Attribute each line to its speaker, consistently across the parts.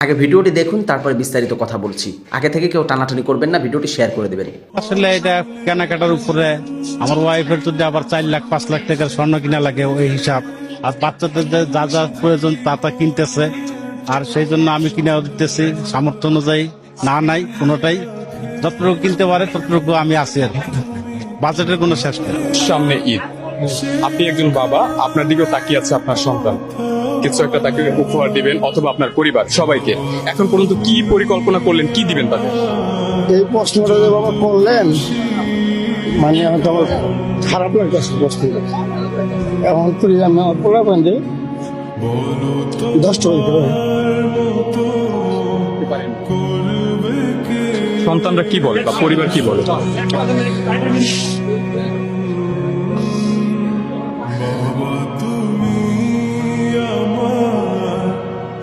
Speaker 1: আগে ভিডিওটি দেখুন, তারপরে বিস্তারিত কথা বলছি। আগে থেকে কেউ টানাটানি করবেন না, ভিডিওটি শেয়ার করে দেবেন।
Speaker 2: আসলে এটা কেনাকাটার উপরে আমার ওয়াইফের যদি আবার 4 লাখ 5 লাখ টাকার স্বর্ণ কিনা লাগে ওই হিসাব, আর বাচ্চাদের যা যা প্রয়োজন তা কিনতেছে, আর সেই জন্য আমি কিনে দিতেছি সামর্থ্য অনুযায়ী। নাই কোনোটাই, যতটুকু কিনতে পারে ততটুকু আমি আছি আর বাজেটের কোনো শেষ নেই।
Speaker 3: সামনে ঈদ, আপনি একজন বাবা, আপনার দিকেও তাকিয়ে আছে আপনার সন্তান, কিছু একটা তাকে উপহার দিবেন অথবা আপনার পরিবার সবাইকে। এখন পর্যন্ত কি পরিকল্পনা করলেন, কি দিবেন তাদের?
Speaker 4: এই প্রশ্নটা যে বাবা করলেন, মানে হয়তো আমার খারাপ লাগতেছে প্রশ্ন। এখন তুই আমি বলা বান্ধে 10 টাকা করে
Speaker 3: সন্তানরা কি বলে বা পরিবার কি বলে?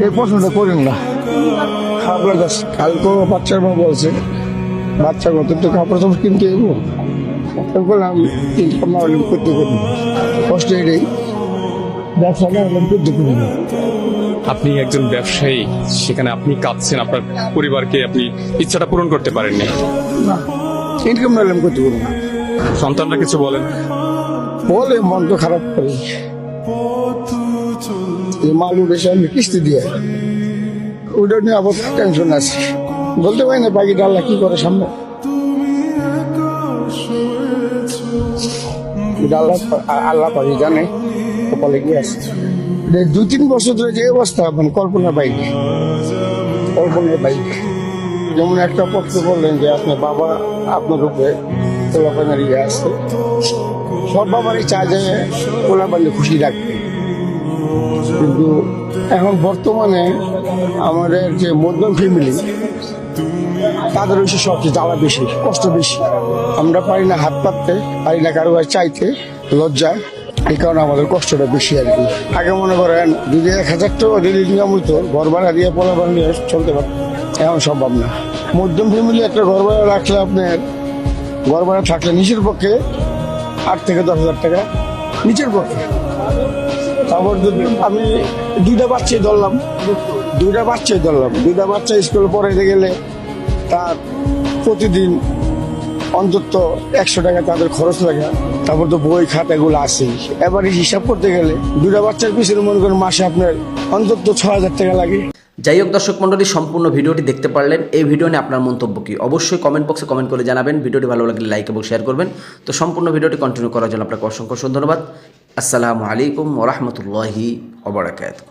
Speaker 4: এই প্রশ্নটা করেন না, খারাপ লাগতেছে। কালকেও বাচ্চার মা বলছে বাচ্চা কত তো কাপড় চাপড় কিনতে এগো বললাম, ইনকাম না হলে করতে করবো, কষ্ট এটাই, ব্যবসা না হলে করতে করবো।
Speaker 3: আপনি একজন ব্যবসায়ী, সেখানে আপনি কাঁদছেন, আপনার পরিবারকে আপনি ইচ্ছাটা পূরণ করতে পারেননি।
Speaker 4: না, ইনকাম না হলে করতে করবো না।
Speaker 3: সন্তানরা কিছু বলেন?
Speaker 4: বলে মন তো খারাপ করে, মালু বেশি আমি কিস্তি দিয়ে ওটা নিয়ে আবার টেনশন আছে, বলতে পারি না বাকি আল্লাহ কি করে সামনে। আল্লাহ পারি জানে কপালে কি আছে। 2-3 বছর ধরে যে অবস্থা, মানে কল্পনার বাইরে। যেমন একটা পক্ষ বললেন যে আপনার বাবা আপনার উপরে পোলাপানের ইয়ে আছে, সব বাবারই চায় যে পোলাপানকে খুশি রাখবে, কিন্তু এখন বর্তমানে আমাদের যে মধ্যম ফ্যামিলি তাদের হচ্ছে সবচেয়ে জ্বালা বেশি, কষ্ট বেশি। আমরা পারি না হাত পাততে, পারি না কারো কাছে চাইতে, লজ্জা, এই কারণে আমাদের কষ্টটা বেশি আর কি। আগে মনে করেন যদি 1000 টাকা দিলে ইনকাম হইতো, ঘর ভাড়া দিয়ে পোলাপান নিয়ে চলতে পারত, এখন সম্ভব না। মধ্যম ফ্যামিলি একটা ঘর ভাড়া রাখলে, আপনার ঘর ভাড়া থাকলে নিচের পক্ষে 8 থেকে 10,000 টাকা নিচের পক্ষে। তারপর যদি আমি 2টা বাচ্চাই ধরলাম, 2টা বাচ্চা স্কুলে পড়াইতে গেলে তার প্রতিদিন অন্তত 100 টাকা তাদের খরচ লাগে। তারপর তো বই খাতা এগুলো আছে, এবারে হিসাব করতে গেলে 2টা বাচ্চার পিছনে মনে করেন মাসে আপনার অন্তত 6,000 টাকা লাগে।
Speaker 1: যাই হোক দর্শক মণ্ডলী, সম্পূর্ণ ভিডিওটি দেখতে পারলেন। এই ভিডিও নিয়ে আপনার মন্তব্য কি অবশ্যই কমেন্ট বক্সে কমেন্ট করে জানাবেন। ভিডিওটি ভালো লাগলে লাইক এবং শেয়ার করবেন। তো সম্পূর্ণ ভিডিওটি কন্টিনিউ করার জন্য আপনাকে অসংখ্য ধন্যবাদ। আসসালামু আলাইকুম ওয়া রাহমাতুল্লাহি ওয়া বারাকাতুহু।